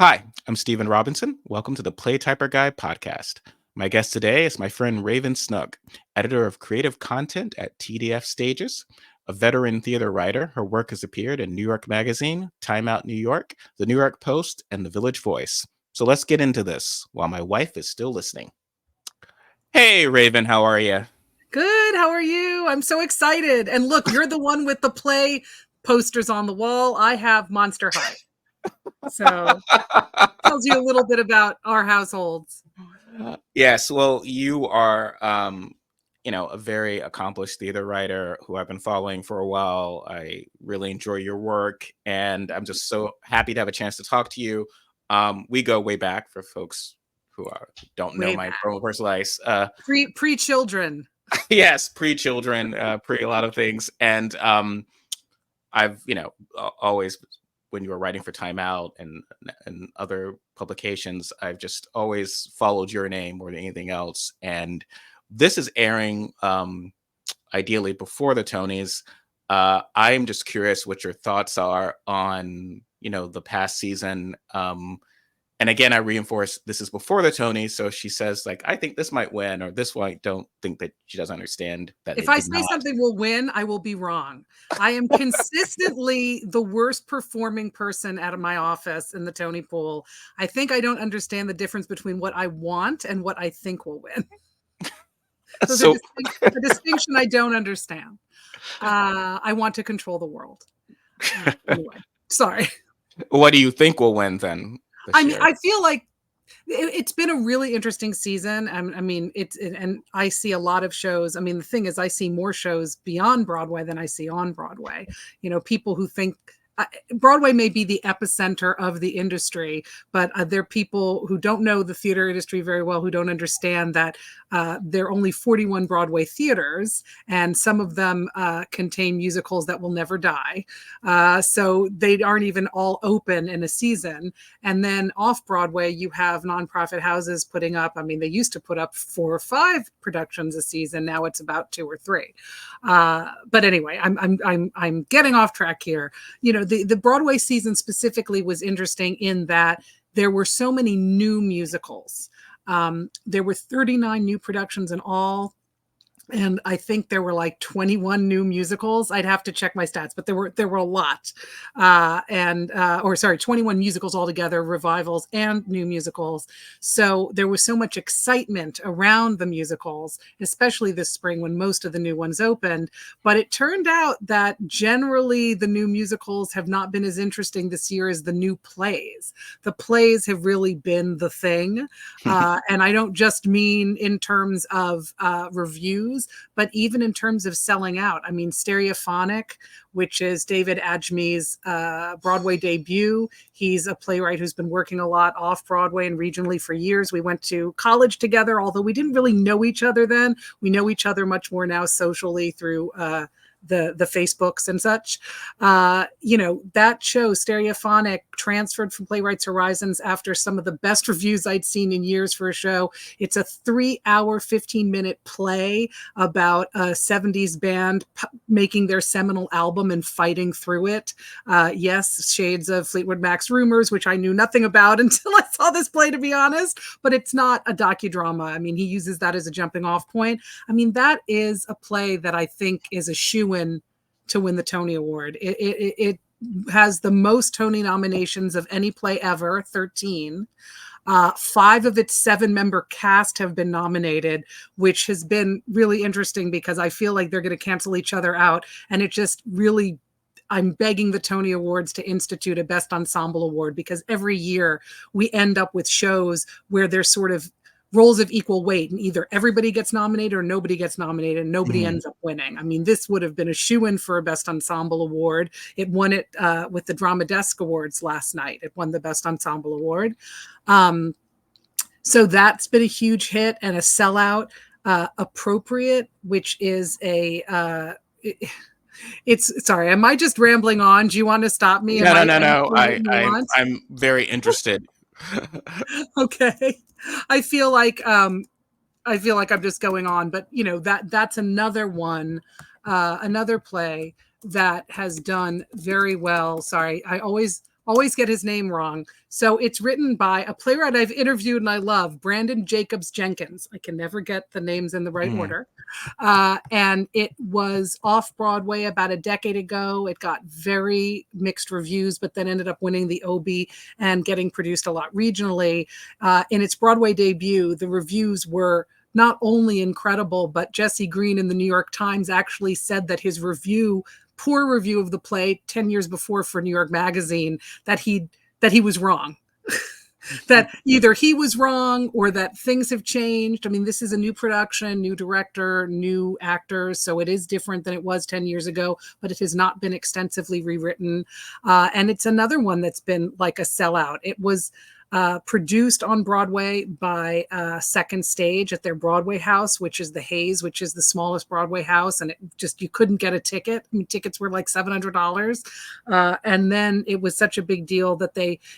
Hi, I'm Stephen Robinson. Welcome to the Play Typer Guy podcast. My guest today is my friend Raven Snook, editor of creative content at TDF Stages, a veteran theater writer. Her work has appeared in New York Magazine, Time Out New York, The New York Post, and The Village Voice. So let's get into this while my wife is still listening. Hey, Raven, how are you? Good. How are you? I'm so excited. And look, you're the one with the play posters on the wall. I have Monster High. So tells you a little bit about our households. Yes, well, you are, a very accomplished theater writer who I've been following for a while. I really enjoy your work, and I'm just so happy to have a chance to talk to you. We go way back for folks who don't know Way my back. personal life. Pre-children. Yes, pre-children, pre a lot of things, and I've always when you were writing for Time Out and other publications, I've just always followed your name more than anything else. And this is airing ideally before the Tonys. I'm just curious what your thoughts are on the past season. And again, I reinforce this is before the Tonys, so she says like, I think this might win, or this one I don't think that she doesn't understand that If it I did say not. something will win, I will be wrong. I am consistently the worst performing person out of my office in the Tony pool. I think I don't understand the difference between what I want and what I think will win. Those are So a distinction I don't understand. I want to control the world. Anyway, sorry. what do you think will win then this I mean, year? I feel like it's been a really interesting season. I mean, and I see a lot of shows. I mean, the thing is, I see more shows beyond Broadway than I see on Broadway. People who think Broadway may be the epicenter of the industry, but there are people who don't know the theater industry very well, who don't understand that there are only 41 Broadway theaters, and some of them contain musicals that will never die. So they aren't even all open in a season. And then off Broadway, you have nonprofit houses putting up. I mean, they used to put up 4 or 5 productions a season. Now it's about 2 or 3. But anyway, I'm getting off track here. The Broadway season specifically was interesting in that there were so many new musicals. There were 39 new productions in all. And I think there were like 21 new musicals. I'd have to check my stats, but there were a lot. 21 musicals altogether, revivals and new musicals. So there was so much excitement around the musicals, especially this spring when most of the new ones opened. But it turned out that generally the new musicals have not been as interesting this year as the new plays. The plays have really been the thing. And I don't just mean in terms of reviews, but even in terms of selling out. I mean, Stereophonic, which is David Ajmi's Broadway debut. He's a playwright who's been working a lot off Broadway and regionally for years. We went to college together, although we didn't really know each other then. We know each other much more now socially through the Facebooks and such. That show, Stereophonic, transferred from Playwrights Horizons after some of the best reviews I'd seen in years for a show. It's a 3-hour, 15-minute play about a 70s band making their seminal album and fighting through it. Yes, shades of Fleetwood Mac's Rumors, which I knew nothing about until I saw this play, to be honest, but it's not a docudrama. I mean, he uses that as a jumping off point. I mean, that is a play that I think is a shoo-in to win the Tony Award. It has the most Tony nominations of any play ever, 13. 5 of its 7-member cast have been nominated, which has been really interesting because I feel like they're going to cancel each other out. And it just really, I'm begging the Tony Awards to institute a Best Ensemble Award, because every year we end up with shows where there's sort of roles of equal weight, and either everybody gets nominated or nobody gets nominated and nobody ends up winning. I mean, this would have been a shoo-in for a Best Ensemble Award. It won it with the Drama Desk Awards last night. It won the Best Ensemble Award. So that's been a huge hit and a sellout. Appropriate, which is sorry, am I just rambling on? Do you want to stop me? No. I'm very interested. Okay. I feel like I'm just going on, but that's another one, another play that has done very well. Sorry, I always Always get his name wrong. So it's written by a playwright I've interviewed and I love, Brandon Jacobs Jenkins. I can never get the names in the right order. And it was off Broadway about a decade ago. It got very mixed reviews, but then ended up winning the Obie and getting produced a lot regionally. In its Broadway debut, the reviews were not only incredible, but Jesse Green in the New York Times actually said that his poor review of the play 10 years before for New York Magazine, that he was wrong. That either he was wrong or that things have changed. I mean, this is a new production, new director, new actors, so it is different than it was 10 years ago, but it has not been extensively rewritten. And it's another one that's been like a sellout. It was produced on Broadway by Second Stage at their Broadway house, which is the Hayes, which is the smallest Broadway house. And it just, you couldn't get a ticket. I mean, tickets were like $700. And then it was such a big deal that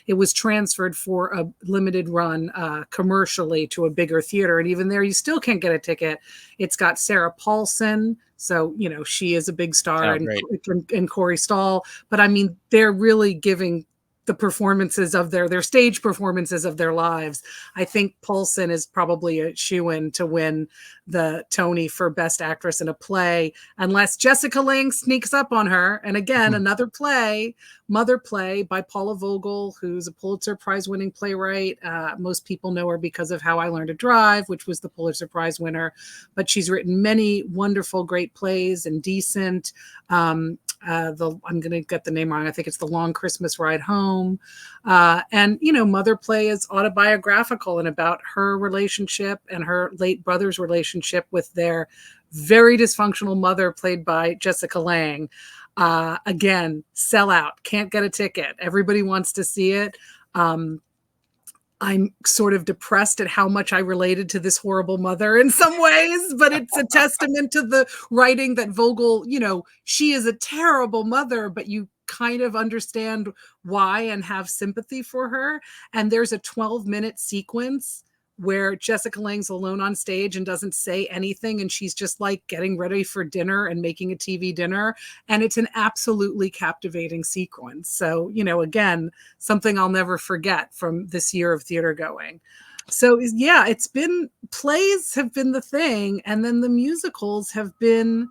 it was transferred for a limited run commercially to a bigger theater. And even there, you still can't get a ticket. It's got Sarah Paulson. So, you know, she is a big star, and Corey Stahl. But I mean, they're really giving the performances of their stage performances of their lives. I think Paulson is probably a shoo-in to win the Tony for Best Actress in a Play, unless Jessica Lange sneaks up on her. And again, another play, Mother Play by Paula Vogel, who's a Pulitzer Prize winning playwright. Most people know her because of How I Learned to Drive, which was the Pulitzer Prize winner. But she's written many wonderful, great plays. Indecent. I'm going to get the name wrong. I think it's The Long Christmas Ride Home. And, you know, Mother Play is autobiographical and about her relationship and her late brother's relationship with their very dysfunctional mother, played by Jessica Lange. Again, sell out, can't get a ticket. Everybody wants to see it. I'm sort of depressed at how much I related to this horrible mother in some ways, but it's a testament to the writing that Vogel, you know, she is a terrible mother, but you kind of understand why and have sympathy for her. And there's a 12-minute sequence where Jessica Lange's alone on stage and doesn't say anything. And she's just like getting ready for dinner and making a TV dinner. And it's an absolutely captivating sequence. So, you know, again, something I'll never forget from this year of theater going. So yeah, plays have been the thing. And then the musicals have been,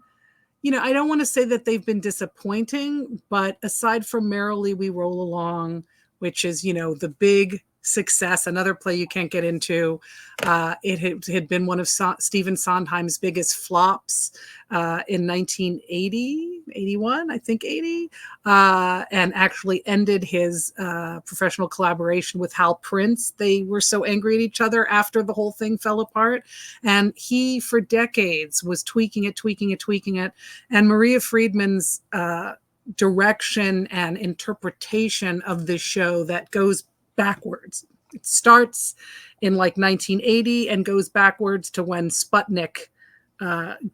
you know, I don't want to say that they've been disappointing, but aside from Merrily We Roll Along, which is, you know, the big success, another play you can't get into. It had been one of Stephen Sondheim's biggest flops in 1980, 81, I think 80, and actually ended his professional collaboration with Hal Prince. They were so angry at each other after the whole thing fell apart. And he, for decades, was tweaking it. And Maria Friedman's direction and interpretation of this show that goes backwards. It starts in like 1980 and goes backwards to when Sputnik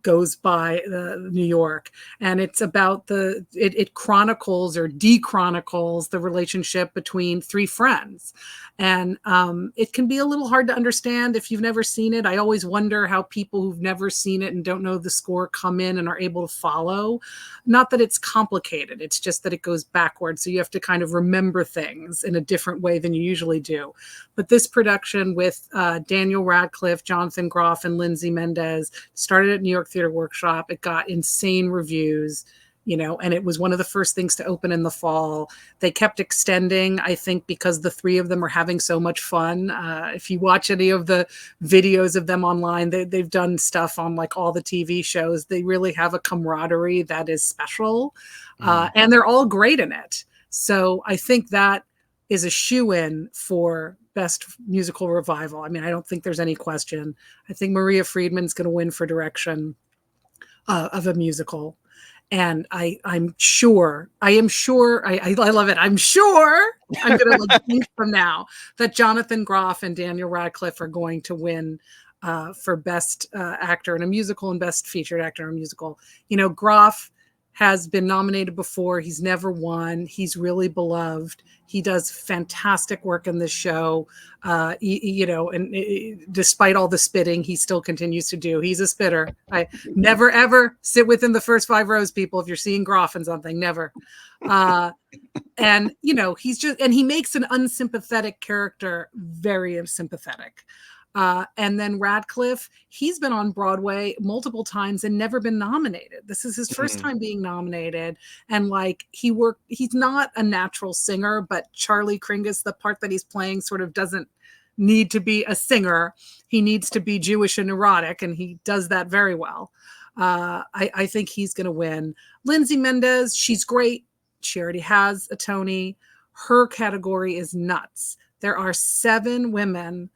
goes by New York. And it's about it chronicles or dechronicles the relationship between three friends. And it can be a little hard to understand if you've never seen it. I always wonder how people who've never seen it and don't know the score come in and are able to follow. Not that it's complicated. It's just that it goes backwards. So you have to kind of remember things in a different way than you usually do. But this production with Daniel Radcliffe, Jonathan Groff, and Lindsay Mendez started at New York Theater Workshop. It got insane reviews, you know, and it was one of the first things to open in the fall. They kept extending, I think, because the three of them are having so much fun. If you watch any of the videos of them online, they've done stuff on like all the TV shows. They really have a camaraderie that is special, and they're all great in it. So I think that is a shoo-in for Best Musical Revival. I mean, I don't think there's any question. I think Maria Friedman's going to win for direction of a musical. And I am sure, I love it. I'm sure, I'm going to like think from now that Jonathan Groff and Daniel Radcliffe are going to win for Best Actor in a Musical and Best Featured Actor in a Musical. You know, Groff has been nominated before. He's never won. He's really beloved. He does fantastic work in this show. You know, and despite all the spitting, he still continues to do. He's a spitter. I never, ever sit within the first 5 rows, people, if you're seeing Groff in something, never. And, you know, he makes an unsympathetic character very sympathetic. And then Radcliffe, he's been on Broadway multiple times and never been nominated. This is his first time being nominated. And like he's not a natural singer, but Charlie Kringus, the part that he's playing, sort of doesn't need to be a singer. He needs to be Jewish and neurotic, and he does that very well. I think he's going to win. Lindsay Mendez, she's great. She already has a Tony. Her category is nuts. There are 7 women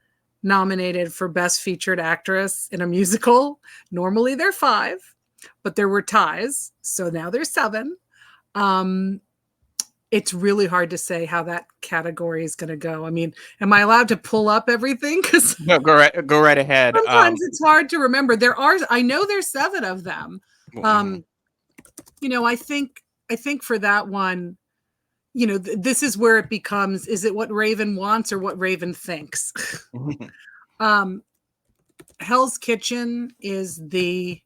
nominated for Best Featured Actress in a Musical. Normally they're 5, but there were ties, so now there's 7. It's really hard to say how that category is going to go. I mean, am I allowed to pull up everything? Because no, go right ahead. Sometimes it's hard to remember. I know there's 7 of them. You know, I think for that one, you know, this is where it becomes, is it what Raven wants or what Raven thinks? Hell's Kitchen is the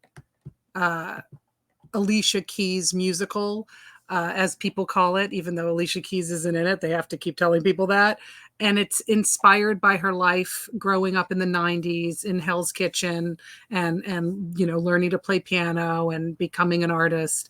Alicia Keys musical, as people call it, even though Alicia Keys isn't in it. They have to keep telling people that. And it's inspired by her life growing up in the 90s in Hell's Kitchen and you know, learning to play piano and becoming an artist.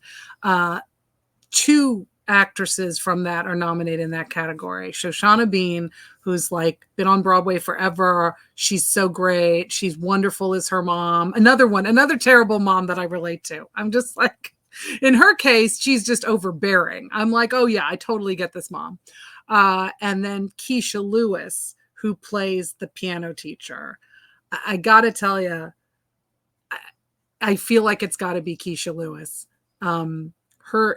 2 actresses from that are nominated in that category. Shoshana Bean, who's like been on Broadway forever. She's so great. She's wonderful as her mom. Another terrible mom that I relate to. I'm just like, in her case, she's just overbearing. I'm like, oh yeah, I totally get this mom. And then Keisha Lewis, who plays the piano teacher. I gotta tell you, I feel like it's got to be Keisha Lewis.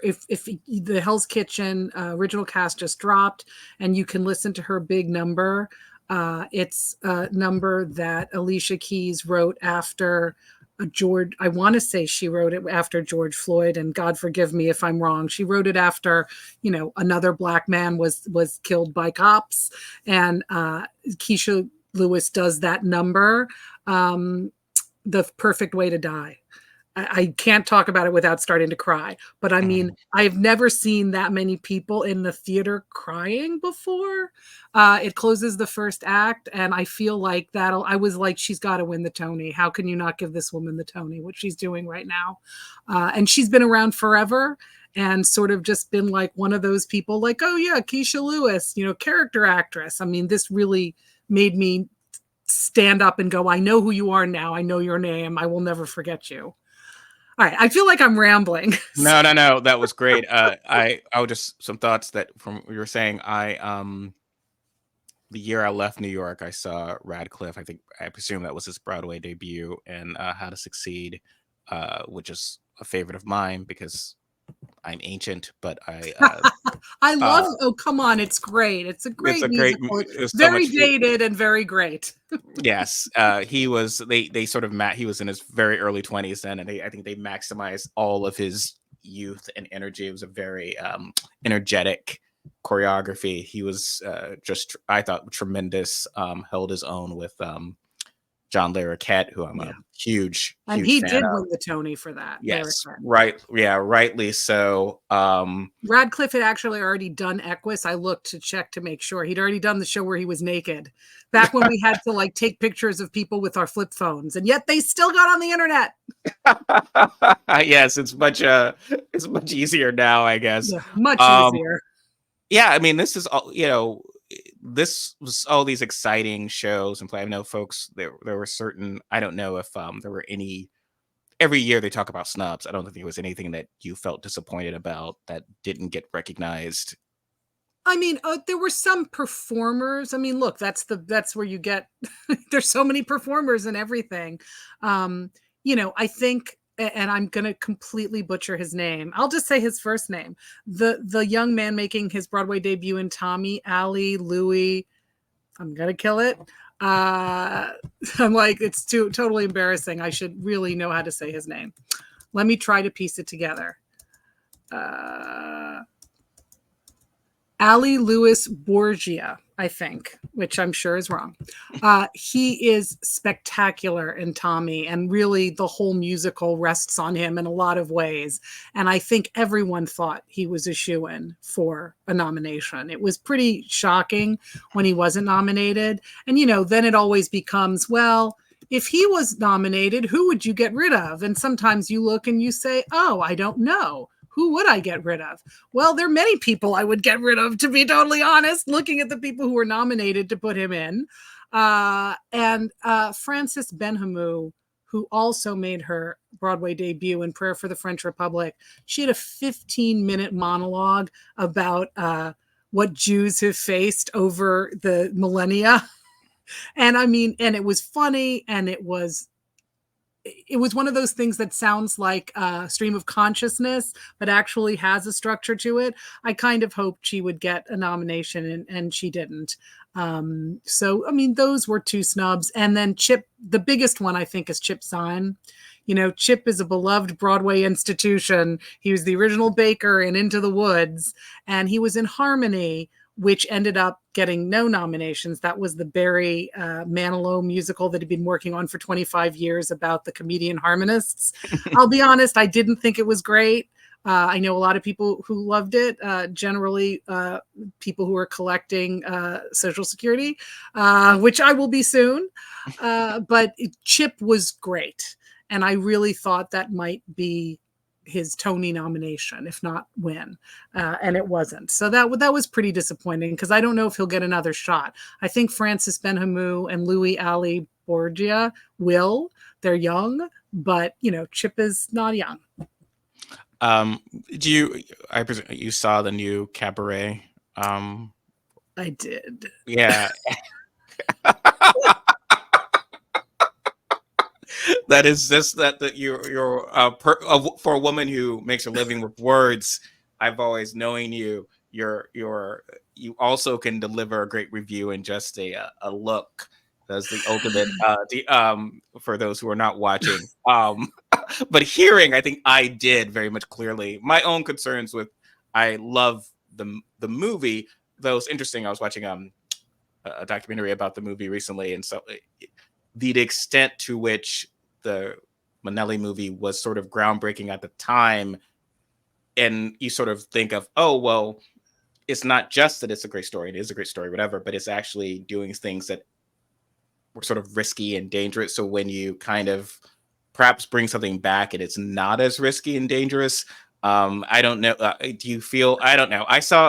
If the Hell's Kitchen original cast just dropped, and you can listen to her big number. It's a number that Alicia Keys wrote after I want to say she wrote it after George Floyd, and God forgive me if I'm wrong. She wrote it after, you know, another Black man was killed by cops, and Keisha Lewis does that number, The Perfect Way to Die. I can't talk about it without starting to cry. But I mean, I've never seen that many people in the theater crying before. It closes the first act, and I feel like I was like, she's got to win the Tony. How can you not give this woman the Tony, what she's doing right now? And she's been around forever and sort of just been like one of those people like, oh yeah, Keisha Lewis, you know, character actress. I mean, this really made me stand up and go, I know who you are now. I know your name. I will never forget you. All right, I feel like I'm rambling. No, that was great. I would just some thoughts that from what you were saying. The year I left New York, I saw Radcliffe. I presume that was his Broadway debut, and How to Succeed, which is a favorite of mine because I'm ancient, but I love. Oh, come on! It's great. It's a great musical. It's very dated and very great. Yes, he was. They sort of he was in his very early 20s then, and I think they maximized all of his youth and energy. It was a very energetic choreography. He was just, I thought, tremendous. Held his own with John Larroquette, who I'm a huge and he did win the Tony for that. Yes, right. Yeah, rightly so. Radcliffe had actually already done Equus. I looked to check to make sure he'd already done the show where he was naked, back when we had to like take pictures of people with our flip phones, and yet they still got on the internet. Yes, it's much easier now, I guess. Yeah, much easier. Yeah, I mean, this is all, you know. This was all these exciting shows and play. I know, folks, there were certain, I don't know if there were any, every year they talk about snubs. I don't think there was anything that you felt disappointed about that didn't get recognized. I mean, there were some performers. I mean, look, that's where you get, there's so many performers and everything. You know, I think, and I'm going to completely butcher his name. I'll just say his first name. The young man making his Broadway debut in Tommy, Ali, Louis. I'm going to kill it. I'm like, it's totally embarrassing. I should really know how to say his name. Let me try to piece it together. Ali Louis Borgia, I think, which I'm sure is wrong. He is spectacular in Tommy, and really the whole musical rests on him in a lot of ways. And I think everyone thought he was a shoo-in for a nomination. It was pretty shocking when he wasn't nominated. And, you know, then it always becomes, well, if he was nominated, who would you get rid of? And sometimes you look and you say, oh, I don't know. Who would I get rid of? Well, there are many people I would get rid of, to be totally honest, looking at the people who were nominated to put him in. And Frances Benhamou, who also made her Broadway debut in Prayer for the French Republic, she had a 15-minute monologue about what Jews have faced over the millennia. And I mean, and it was funny, and it was one of those things that sounds like a stream of consciousness, but actually has a structure to it. I kind of hoped she would get a nomination, and she didn't. So, I mean, those were two snubs. And then Chip, the biggest one, I think, is Chip Zien. You know, Chip is a beloved Broadway institution. He was the original Baker in Into the Woods, and he was in Harmony, which ended up getting no nominations. That was the Barry Manilow musical that he'd been working on for 25 years about the comedian harmonists. I'll be honest, I didn't think it was great. I know a lot of people who loved it, generally people who are collecting Social Security, which I will be soon. But Chip was great. And I really thought that might be his Tony nomination, if not win, and it wasn't. So that was pretty disappointing, because I don't know if he'll get another shot. I think Frances Benhamou and Louis Ali Borgia will. They're young, but you know, Chip is not young. I presume you saw the new Cabaret? I did. Yeah. That is just that you're for a woman who makes her living with words. I've always known you. You also can deliver a great review in just a look. That's the ultimate for those who are not watching. But hearing, I think I did very much clearly my own concerns with. I love the movie. Though it's interesting. I was watching a documentary about the movie recently, and so the extent to which the Minnelli movie was sort of groundbreaking at the time, and you sort of think of, oh, well, it's not just that it's a great story, it is a great story, whatever, but it's actually doing things that were sort of risky and dangerous. So when you kind of perhaps bring something back and it's not as risky and dangerous, I don't know. Do you feel? I don't know.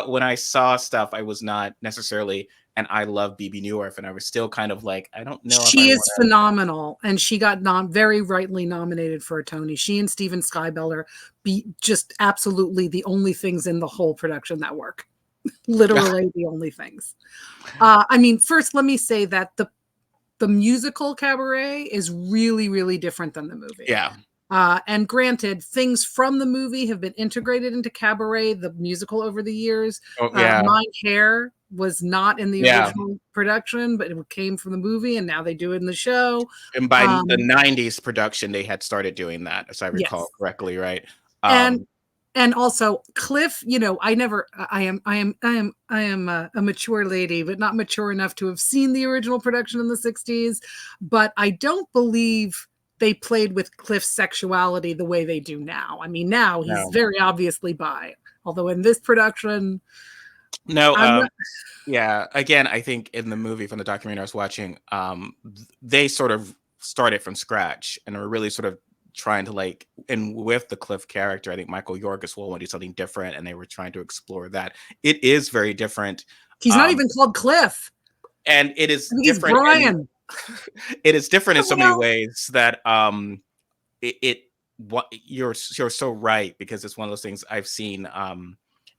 When I saw stuff, I was not necessarily. And I love BB Newirth, and I was still kind of like, I don't know if she I is want phenomenal, and she got very rightly nominated for a Tony. She and Steven Skybeller be just absolutely the only things in the whole production that work. Literally the only things. I mean, first, let me say that the musical Cabaret is really, really different than the movie. Yeah. And granted, things from the movie have been integrated into Cabaret, the musical, over the years. Oh, yeah. My Hair was not in the original production, but it came from the movie, and now they do it in the show. And by the 90s production, they had started doing that, as I recall correctly, right? And also Cliff, you know, I am a mature lady, but not mature enough to have seen the original production in the 60s. But I don't believe they played with Cliff's sexuality the way they do now. I mean, now he's very obviously bi, although in this production, yeah. Again, I think in the movie, from the documentary I was watching, they sort of started from scratch and were really sort of trying to and with the Cliff character, I think Michael York as well wanted to do something different, and they were trying to explore that. It is very different. He's not even called Cliff, and it is different. He's Brian. It is different in so many ways that you're so right, because it's one of those things I've seen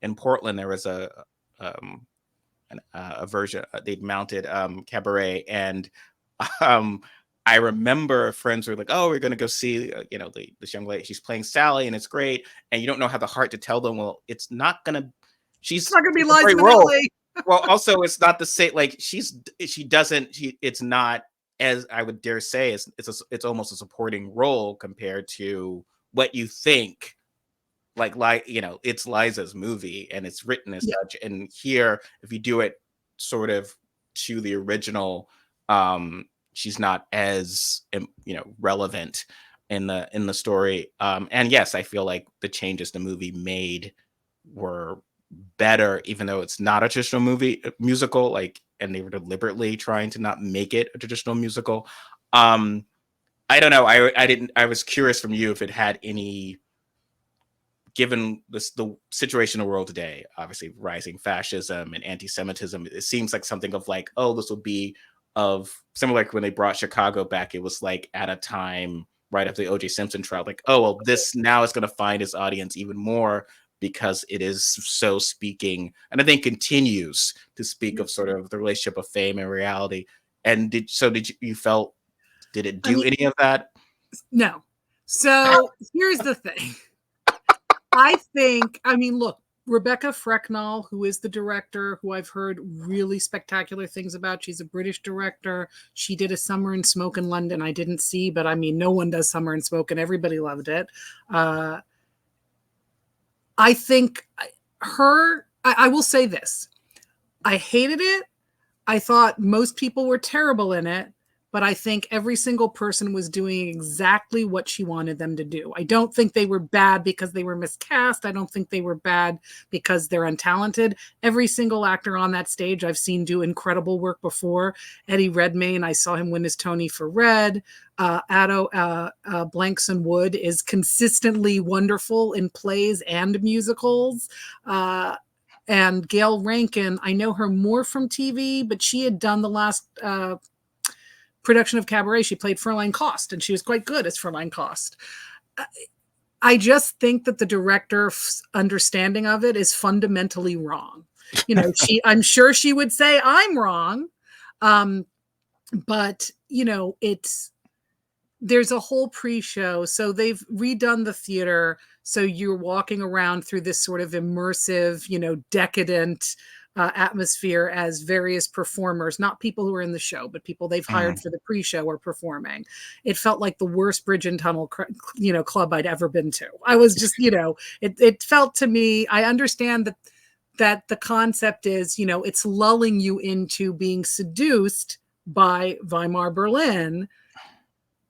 in Portland. There was a version they'd mounted Cabaret, and I remember friends were like, oh, we're going to go see this young lady, she's playing Sally and it's great, and you don't know how the heart to tell them, well, it's not going to be Liza Minnelli. Well, also it's not the same, like it's not, as I would dare say, it's almost a supporting role compared to what you think, it's Liza's movie and it's written as such. And here, if you do it sort of to the original, she's not as relevant in the story. And yes, I feel like the changes the movie made were better, even though it's not a traditional musical, like, and they were deliberately trying to not make it a traditional musical. I don't know. I was curious from you if it had any, given the situation in the world today, obviously rising fascism and anti-Semitism, it seems like something of like, oh, this would be of similar, like when they brought Chicago back, it was like at a time right after the O.J. Simpson trial, like, oh, well, this now is going to find its audience even more because it is so speaking, and I think continues to speak of sort of the relationship of fame and reality. And did you felt, did it I do mean, any of that? no. So here's the thing. I mean, look, Rebecca Frecknell, who is the director, who I've heard really spectacular things about. She's a British director. She did A Summer in Smoke in London. I didn't see, but I mean, no one does Summer in Smoke, and everybody loved it. I think I will say this. I hated it. I thought most people were terrible in it, but I think every single person was doing exactly what she wanted them to do. I don't think they were bad because they were miscast. I don't think they were bad because they're untalented. Every single actor on that stage I've seen do incredible work before. Eddie Redmayne, I saw him win his Tony for Red. Ado Blankson Wood is consistently wonderful in plays and musicals. And Gail Rankin, I know her more from TV, but she had done the last production of Cabaret. She played Fraulein Kost, and she was quite good as Fraulein Kost. I just think that the director's understanding of it is fundamentally wrong. I'm sure she would say I'm wrong, but there's a whole pre-show. So they've redone the theater. So you're walking around through this sort of immersive, decadent atmosphere as various performers, not people who are in the show, but people they've hired for the pre-show are performing. It felt like the worst bridge and tunnel, club I'd ever been to. I was just, it felt to me, I understand that the concept is, it's lulling you into being seduced by Weimar Berlin,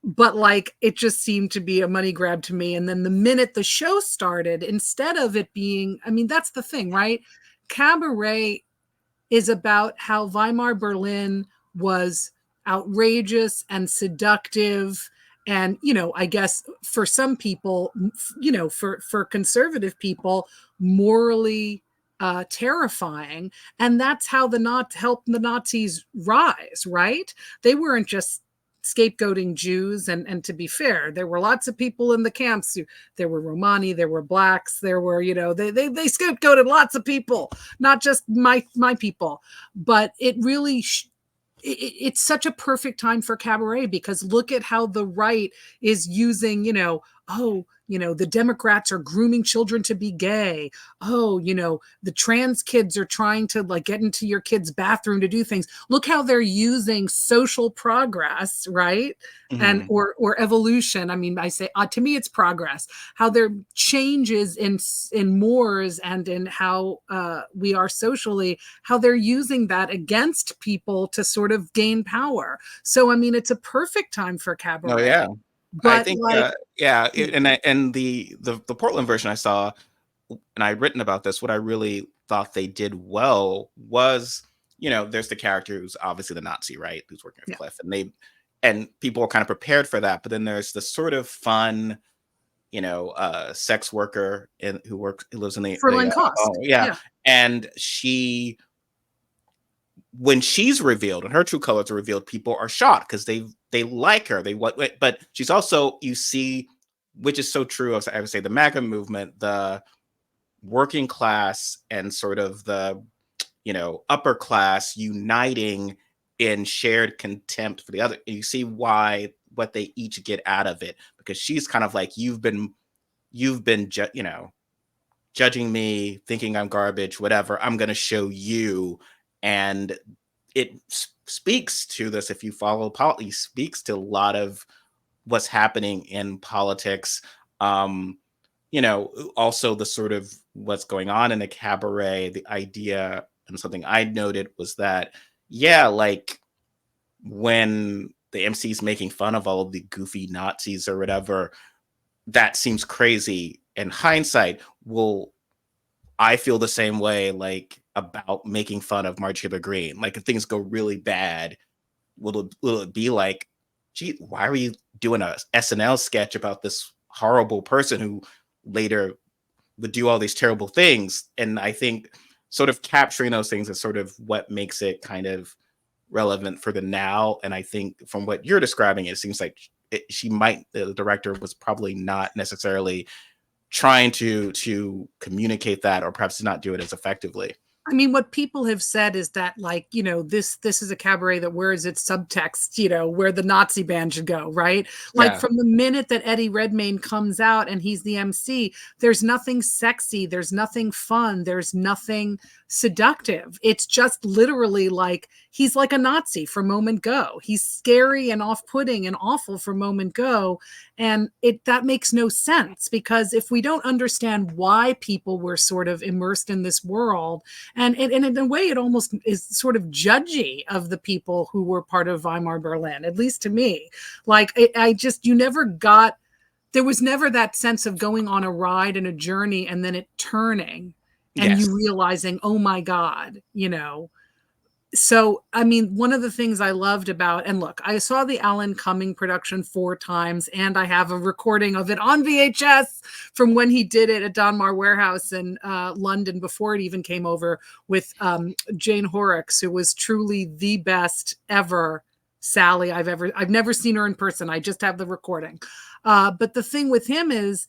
but like it just seemed to be a money grab to me. And then the minute the show started, instead of it being, I mean, that's the thing, right? Cabaret is about how Weimar Berlin was outrageous and seductive. And, I guess for some people, for conservative people, morally terrifying. And that's how helped the Nazis rise, right? They weren't just scapegoating Jews. And to be fair, there were lots of people in the camps. There were Romani, there were blacks, there were, they scapegoated lots of people, not just my people. But it really, it's such a perfect time for Cabaret, because look at how the right is using, the Democrats are grooming children to be gay. Oh, the trans kids are trying to like get into your kid's bathroom to do things. Look how they're using social progress, right? Mm-hmm. And or evolution. I mean, I say to me, it's progress. How there changes in mores and in how we are socially. How they're using that against people to sort of gain power. So I mean, it's a perfect time for Cabaret. Oh yeah. But I think, and the Portland version I saw, and I'd written about this, what I really thought they did well was, there's the character who's obviously the Nazi, right? Who's working with Cliff, and people are kind of prepared for that. But then there's the sort of fun, sex worker who lives in the Fraulein Kost. And when she's revealed and her true colors are revealed, people are shocked because they like her. But she's also, you see, which is so true of, I would say, the MAGA movement, the working class and sort of the, upper class uniting in shared contempt for the other. And you see what they each get out of it, because she's kind of like, you've been, judging me, thinking I'm garbage, whatever. I'm going to show you. And it speaks to this, if you follow politics, speaks to a lot of what's happening in politics. Also the sort of what's going on in the Cabaret, the idea, and something I noted was that, yeah, like when the MC's making fun of all of the goofy Nazis or whatever, that seems crazy. In hindsight, will I feel the same way like about making fun of Marjorie Taylor Greene? Like if things go really bad, will it be like, gee, why are you doing a SNL sketch about this horrible person who later would do all these terrible things? And I think sort of capturing those things is sort of what makes it kind of relevant for the now. And I think from what you're describing, it seems like the director was probably not necessarily trying to communicate that, or perhaps to not do it as effectively. I mean, what people have said is that, like, this is a cabaret that wears its subtext, where the Nazi band should go, right? Like Yeah. from the minute that Eddie Redmayne comes out and he's the MC, there's nothing sexy, there's nothing fun, there's nothing seductive. It's just literally like he's like a Nazi from moment go. He's scary and off-putting and awful from moment go. And that makes no sense, because if we don't understand why people were sort of immersed in this world, and in a way, it almost is sort of judgy of the people who were part of Weimar Berlin, at least to me. Like, there was never that sense of going on a ride and a journey and then it turning and Yes. you realizing, oh my God, So, I mean, one of the things I loved about, and look, I saw the Alan Cumming production 4 times, and I have a recording of it on VHS from when he did it at Donmar Warehouse in London before it even came over, with Jane Horrocks, who was truly the best ever Sally I've never seen her in person. I just have the recording. But the thing with him is,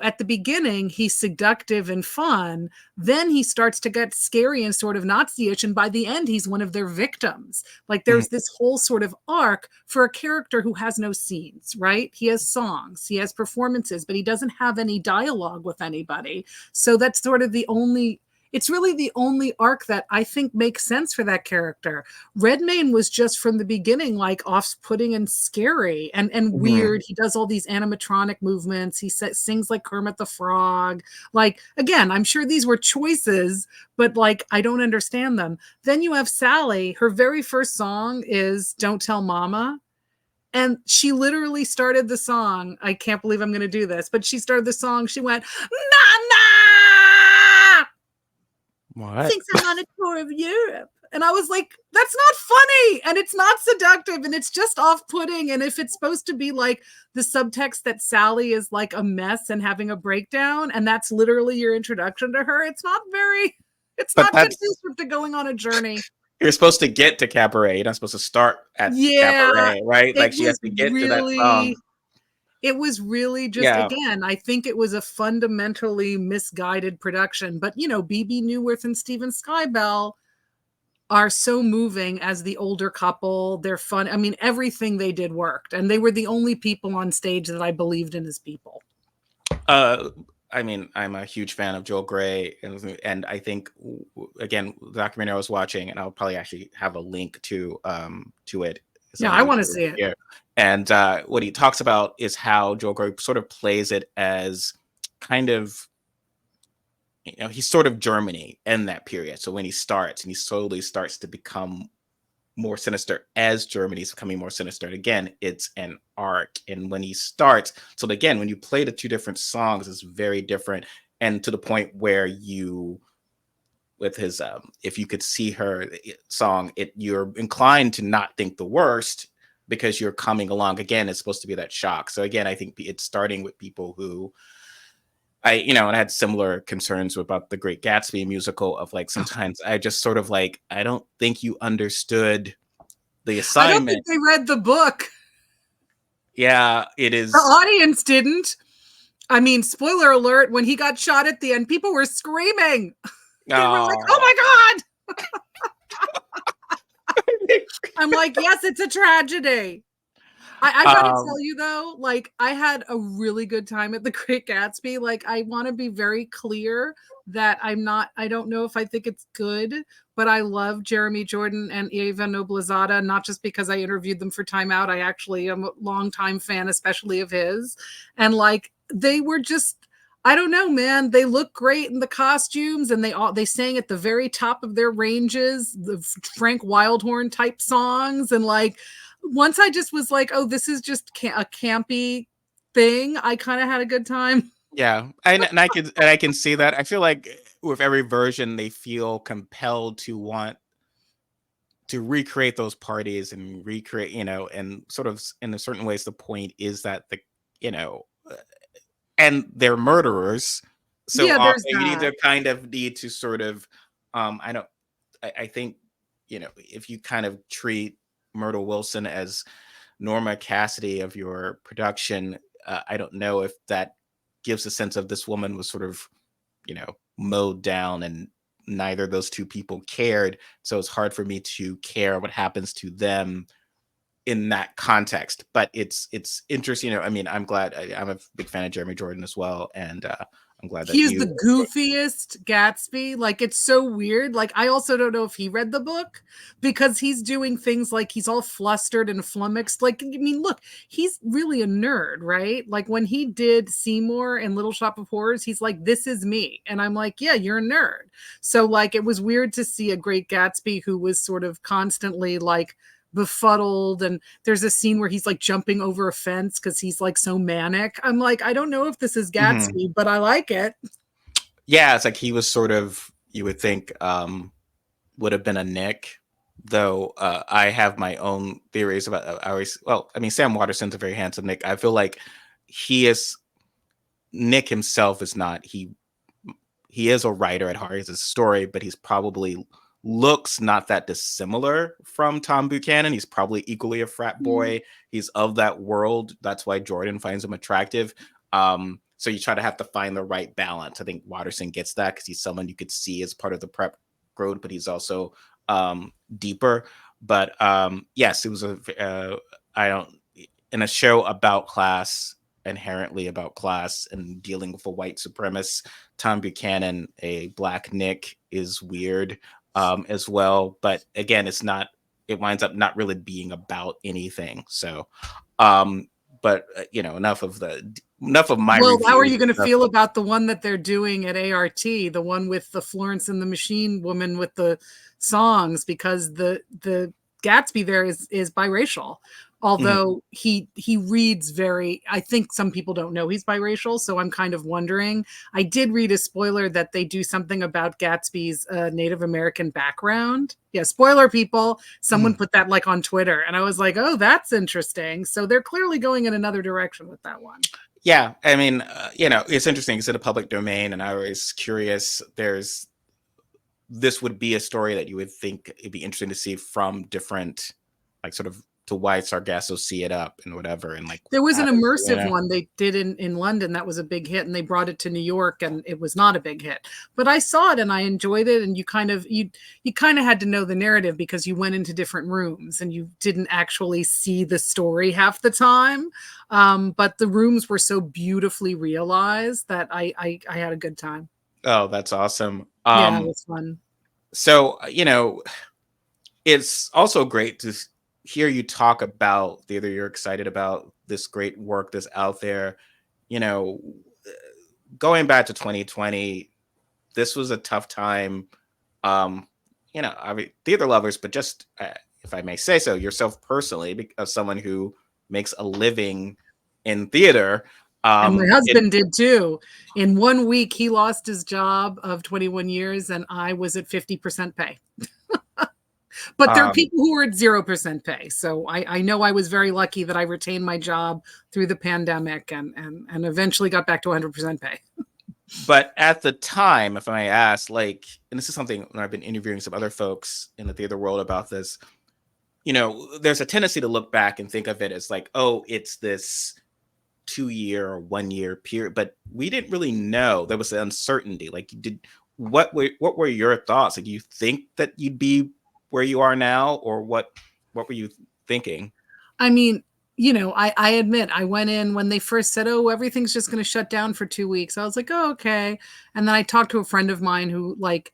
at the beginning, he's seductive and fun. Then he starts to get scary and sort of Nazi-ish. And by the end, he's one of their victims. Like there's this whole sort of arc for a character who has no scenes, right? He has songs, he has performances, but he doesn't have any dialogue with anybody. So that's sort of it's really the only arc that I think makes sense for that character. Redmayne was just from the beginning like off-putting and scary and weird. He does all these animatronic movements. He sings like Kermit the Frog. Like, again, I'm sure these were choices, but like, I don't understand them. Then you have Sally. Her very first song is Don't Tell Mama. And she literally started the song. I can't believe I'm going to do this, but she started the song. She went, Mama! What? Thinks I'm on a tour of Europe. And I was like, that's not funny. And it's not seductive. And it's just off-putting. And if it's supposed to be like the subtext that Sally is like a mess and having a breakdown, and that's literally your introduction to her, it's not conducive to going on a journey. You're supposed to get to cabaret. You're not supposed to start at cabaret, right? Like she has to get to that song. It was really just, again, I think it was a fundamentally misguided production. But, BB Newworth and Steven Skybell are so moving as the older couple. They're fun. I mean, everything they did worked. And they were the only people on stage that I believed in as people. I mean, I'm a huge fan of Joel Grey. And I think, again, the documentary I was watching, and I'll probably actually have a link to it. Yeah, I want to see it. Here. And what he talks about is how Joel Grey sort of plays it as kind of, he's sort of Germany in that period. So when he starts and he slowly starts to become more sinister as Germany's becoming more sinister. And again, it's an arc. And when he starts, so again, when you play the 2 different songs, it's very different. And to the point where with his If You Could See Her song, you're inclined to not think the worst, because you're coming along. Again, it's supposed to be that shock. So again, I think it's starting with people who and I had similar concerns about the Great Gatsby musical of like, sometimes I just sort of like, I don't think you understood the assignment. I don't think they read the book. Yeah, it is. The audience didn't. I mean, spoiler alert, when he got shot at the end, people were screaming. They were like, oh my God. I'm like, yes, it's a tragedy. I gotta tell you though, like, I had a really good time at the Great Gatsby. Like, I want to be very clear that I don't know if I think it's good, but I love Jeremy Jordan and Eva Noblezada, not just because I interviewed them for Time Out. I actually am a longtime fan, especially of his. And like, they were just, I don't know, man. They look great in the costumes, and they sang at the very top of their ranges, the Frank Wildhorn type songs, and like once I just was like, oh, this is just a campy thing. I kind of had a good time. Yeah, and I can see that. I feel like with every version, they feel compelled to want to recreate those parties and recreate, and sort of in a certain ways, the point is that you know, and they're murderers. So Yeah, there's you that. need to sort of, I don't, I think, if you kind of treat Myrtle Wilson as Norma Cassidy of your production, I don't know if that gives a sense of this woman was sort of, mowed down, and neither of those two people cared. So it's hard for me to care what happens to them in that context. But it's interesting. I mean, I'm glad. I'm a big fan of Jeremy Jordan as well, and I'm glad that He is you. the goofiest Gatsby. Like, it's so weird. Like, I also don't know if he read the book, because he's doing things like he's all flustered and flummoxed. Like, I mean, look, he's really a nerd, right? Like, when he did Seymour and Little Shop of Horrors, he's like, this is me. And I'm like, yeah, you're a nerd. So, like, it was weird to see a great Gatsby who was sort of constantly like befuddled, and there's a scene where he's like jumping over a fence because he's like so manic. I'm like, I don't know if this is Mhm. Gatsby, but I like it. Yeah, it's like he was sort of, you would think, would have been a Nick, though. I have my own theories about. I always, well, I mean, Sam Waterston's a very handsome Nick. I feel like he is Nick himself is not. He is a writer at heart. He's a story, but he's probably looks not that dissimilar from Tom Buchanan. He's probably equally a frat boy. He's of that world. That's why Jordan finds him attractive. So you try to have to find the right balance. I think Watterson gets that because he's someone you could see as part of the prep growth, but he's also deeper. But yes, it was I don't in a show about class, inherently about class and dealing with a white supremacist. Tom Buchanan, a black Nick, is weird as well. But again, it winds up not really being about anything. So, but enough of my Well, how are reviews you and going to stuff. feel about the one that they're doing at ART, the one with the Florence and the Machine woman with the songs? Because the Gatsby there is biracial, Mhm. although he reads very. I think some people don't know he's biracial, so I'm kind of wondering. I did read a spoiler that they do something about Gatsby's Native American background. Yeah, spoiler, people. Someone Mhm. put that like on Twitter, and I was like, oh, that's interesting. So they're clearly going in another direction with that one. Yeah, I mean, it's interesting. It's in a public domain, and I was curious. This would be a story that you would think it'd be interesting to see from different, like, sort of to why Sargasso see it up and whatever, and like There was how an you immersive know. one they did in London that was a big hit, and they brought it to New York, and it was not a big hit. But I saw it and I enjoyed it, and you kind of had to know the narrative because you went into different rooms and you didn't actually see the story half the time. But the rooms were so beautifully realized that I had a good time. Oh, that's awesome. Yeah, it was fun. So it's also great to hear you talk about theater. You're excited about this great work that's out there. You know, going back to 2020, this was a tough time. Um, I mean, theater lovers, but just if I may say so, yourself personally, as someone who makes a living in theater. And my It husband did too. In 1 week, he lost his job of 21 years, and I was at 50% pay. But there are um, people who are at 0% pay. So I know I was very lucky that I retained my job through the pandemic, and eventually got back to 100% pay. but at the time, if I may ask, like, and this is something when I've been interviewing some other folks in the theater world about this, there's a tendency to look back and think of it as like, oh, it's this 2 year or 1 year period, but we didn't really know. There was the uncertainty. Like, what were your thoughts? Like, do you think that you'd be where you are now, or what were you thinking? I mean, I admit I went in when they first said, oh, everything's just going to shut down for 2 weeks. I was like, oh, okay. And then I talked to a friend of mine who, like,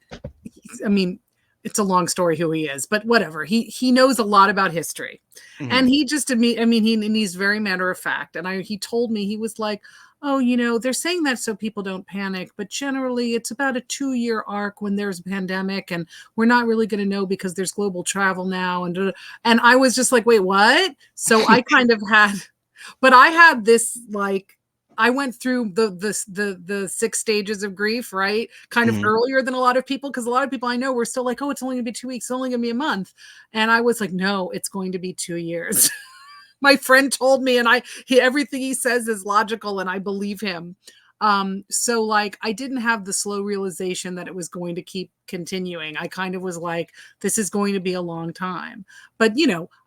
I mean, it's a long story who he is, but whatever. He knows a lot about history, and Mhm. he just, I mean, he's very matter of fact. And he told me, he was like, oh, they're saying that so people don't panic, but generally it's about a 2-year arc when there's a pandemic, and we're not really going to know because there's global travel now. And I was just like, wait, what? So I kind of had, but I had this, like, I went through the 6 stages of grief, right? Kind of Mhm. earlier than a lot of people, because a lot of people I know were still like, oh, it's only gonna be 2 weeks, it's only gonna be a month. And I was like, no, it's going to be 2 years. My friend told me, and everything he says is logical, and I believe him. So like, I didn't have the slow realization that it was going to keep continuing. I kind of was like, this is going to be a long time, but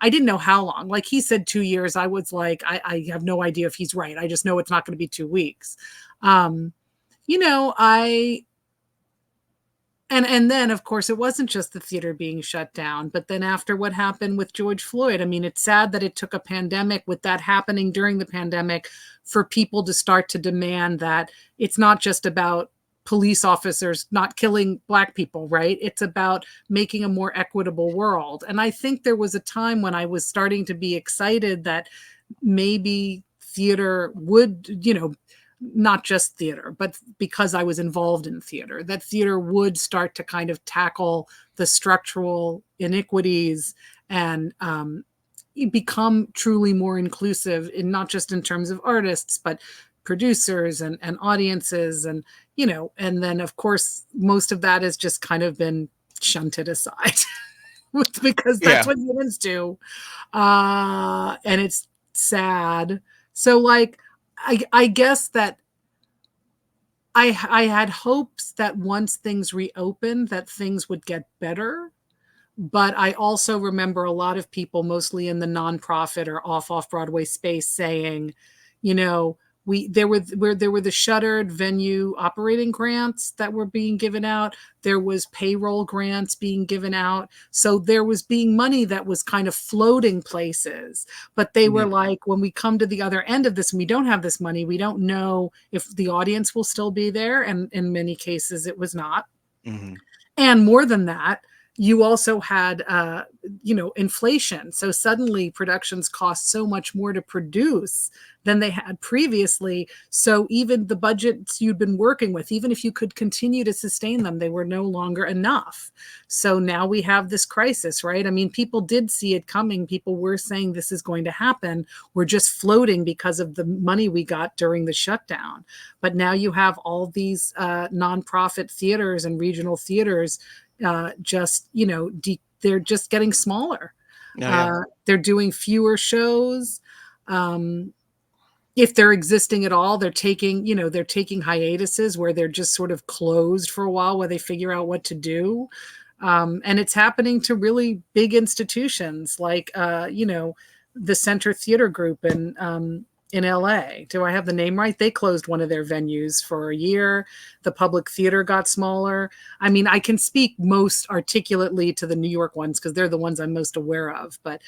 I didn't know how long. Like he said 2 years, I was like, I have no idea if he's right. I just know it's not going to be 2 weeks. I and then of course it wasn't just the theater being shut down, but then after what happened with George Floyd, I mean, it's sad that it took a pandemic, with that happening during the pandemic, for people to start to demand that it's not just about police officers not killing Black people, right? It's about making a more equitable world. And I think there was a time when I was starting to be excited that maybe theater would, not just theater, but because I was involved in theater, that theater would start to kind of tackle the structural iniquities and become truly more inclusive, in not just in terms of artists, but producers and audiences. And, and then of course, most of that has just kind of been shunted aside because that's Yeah. what humans do. And it's sad. So like, I guess that I had hopes that once things reopened, that things would get better. But I also remember a lot of people, mostly in the nonprofit or off Broadway space, saying, you know, there were the shuttered venue operating grants that were being given out. There was payroll grants being given out. So there was being money that was kind of floating places. But they were like, when we come to the other end of this and we don't have this money, we don't know if the audience will still be there. And in many cases, it was not. Mm-hmm. And more than that, you also had, inflation. So suddenly productions cost so much more to produce than they had previously. So even the budgets you'd been working with, even if you could continue to sustain them, they were no longer enough. So now we have this crisis, right? I mean, people did see it coming. People were saying this is going to happen. We're just floating because of the money we got during the shutdown. But now you have all these nonprofit theaters and regional theaters they're just getting smaller. Oh, yeah. They're doing fewer shows. If they're existing at all, they're taking hiatuses where they're just sort of closed for a while while they figure out what to do. And it's happening to really big institutions like, the Center Theater Group in LA. Do I have the name right? They closed one of their venues for a year. The Public Theater got smaller. I mean, I can speak most articulately to the New York ones because they're the ones I'm most aware of. But,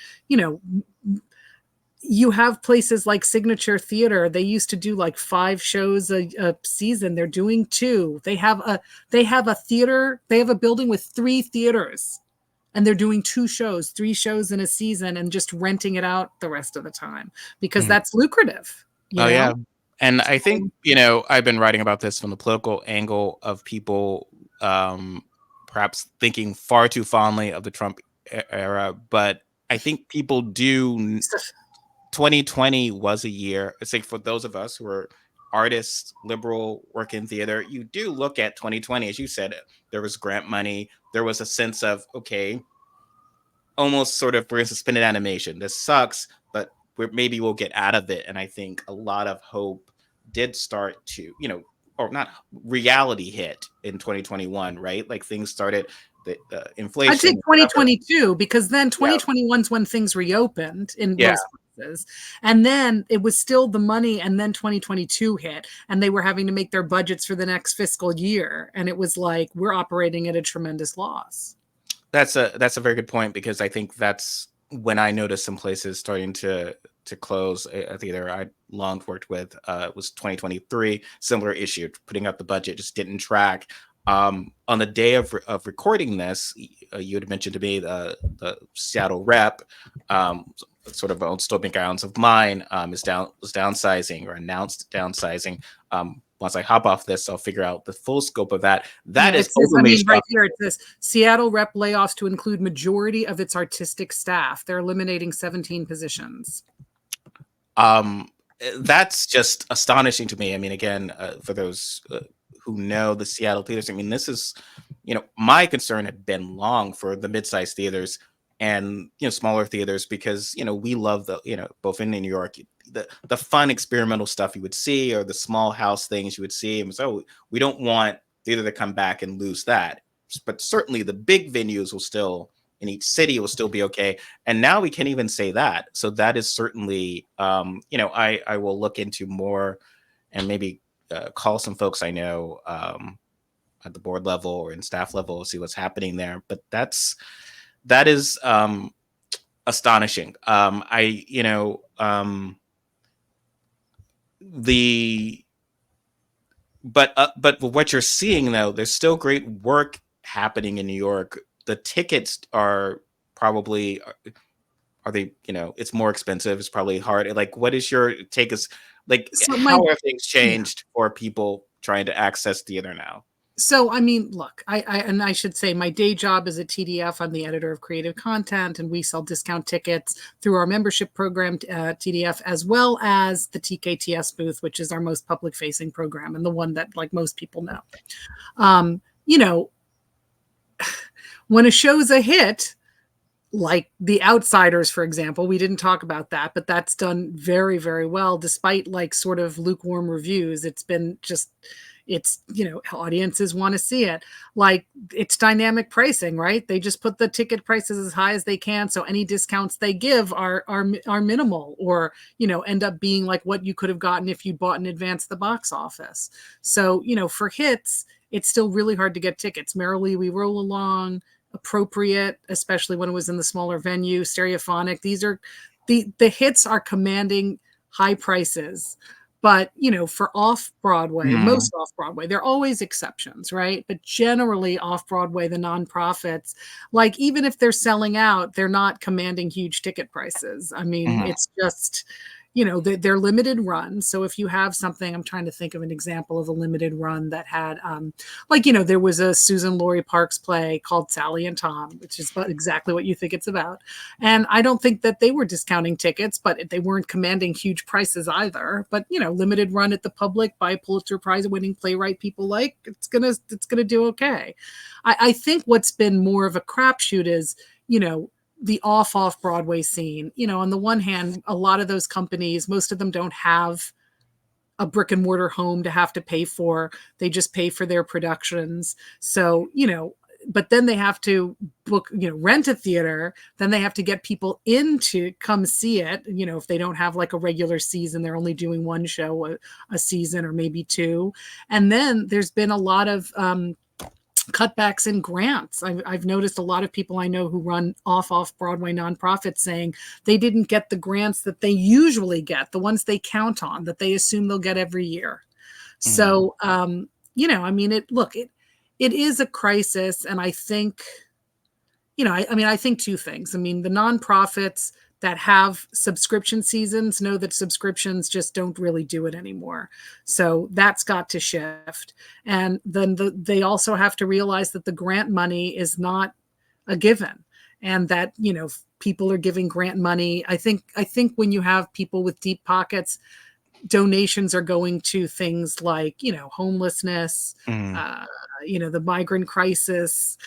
you have places like Signature Theater. They used to do like 5 shows a season. They're doing 2. They have a theater. They have a building with 3 theaters. And they're doing 2 shows, 3 shows in a season, and just renting it out the rest of the time because that's lucrative. Oh, yeah. And I think, I've been writing about this from the political angle of people perhaps thinking far too fondly of the Trump era. But I think people do. 2020 was a year. It's like for those of us who are artists, liberal, work in theater, you do look at 2020, as you said, there was grant money. There was a sense of, okay, almost sort of, we're in suspended animation. This sucks, but maybe we'll get out of it. And I think a lot of hope did start to, or not, reality hit in 2021, right? Like things started, the inflation. I'd say 2022, because then 2021 is when things reopened in most places. And then it was still the money, and then 2022 hit, and they were having to make their budgets for the next fiscal year. And it was like, we're operating at a tremendous loss. That's a very good point, because I think that's when I noticed some places starting to close. A theater I long worked with, it was 2023, similar issue, putting up the budget just didn't track. On the day of recording this, you had mentioned to me the Seattle rep, sort of on stomping grounds of mine, was downsizing or announced downsizing. Once I hop off this, I'll figure out the full scope of that. That Yeah, is it says, I overly mean, right shocking. here it says Seattle rep layoffs to include majority of its artistic staff. They're eliminating 17 positions. That's just astonishing to me. I mean, again, for those who know the Seattle theaters, I mean, this is, my concern had been long for the mid-sized theaters and, smaller theaters, because, we love both in New York, the fun experimental stuff you would see, or the small house things you would see. And so we don't want theater to come back and lose that. But certainly the big venues will still, in each city, will still be okay. And now we can't even say that. So that is certainly, I will look into more, and maybe call some folks I know at the board level or in staff level, see what's happening there. But that is astonishing. The but what you're seeing, though, there's still great work happening in New York. The tickets are probably, are they, it's more expensive. It's probably hard. Like, what is your take? Is like, So how have things yeah. changed for people trying to access theater now? So, I mean, look, and I should say my day job is at TDF. I'm the editor of creative content, and we sell discount tickets through our membership program, TDF, as well as the TKTS booth, which is our most public facing program and the one that, like, most people know. When a show's a hit, like The Outsiders, for example, we didn't talk about that, but that's done very, very well, despite like sort of lukewarm reviews. It's been just, audiences want to see it. Like, it's dynamic pricing, right? They just put the ticket prices as high as they can, so any discounts they give are minimal, or end up being like what you could have gotten if you bought in advance at the box office. So for hits, it's still really hard to get tickets. Merrily We Roll Along, Appropriate, especially when it was in the smaller venue, Stereophonic. These are the hits are commanding high prices. But, for off-Broadway, most off-Broadway, there are always exceptions, right? But generally off-Broadway, the nonprofits, like, even if they're selling out, they're not commanding huge ticket prices. I mean, it's just, they're limited runs. So if you have something, I'm trying to think of an example of a limited run that had, there was a Susan Laurie Parks play called Sally and Tom, which is exactly what you think it's about. And I don't think that they were discounting tickets, but they weren't commanding huge prices either. But, limited run at the Public by a Pulitzer Prize winning playwright people like, it's gonna do okay. I think what's been more of a crapshoot is, the off Broadway scene. On the one hand, a lot of those companies, most of them don't have a brick and mortar home to have to pay for. They just pay for their productions. So, but then they have to book, rent a theater. Then they have to get people in to come see it. If they don't have like a regular season, they're only doing one show a season, or maybe two. And then there's been a lot of, cutbacks in grants. I've noticed a lot of people I know who run off-Broadway nonprofits saying they didn't get the grants that they usually get, the ones they count on, that they assume they'll get every year. So, I mean, it is a crisis. And I think, I think two things. I mean, the nonprofits that have subscription seasons know that subscriptions just don't really do it anymore. So that's got to shift. And then they also have to realize that the grant money is not a given, and that, people are giving grant money. I think when you have people with deep pockets, donations are going to things like, homelessness, the migrant crisis,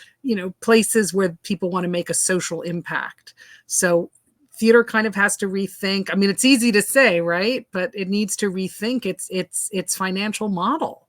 places where people want to make a social impact. So theater kind of has to rethink. I mean, it's easy to say, right? But it needs to rethink its financial model.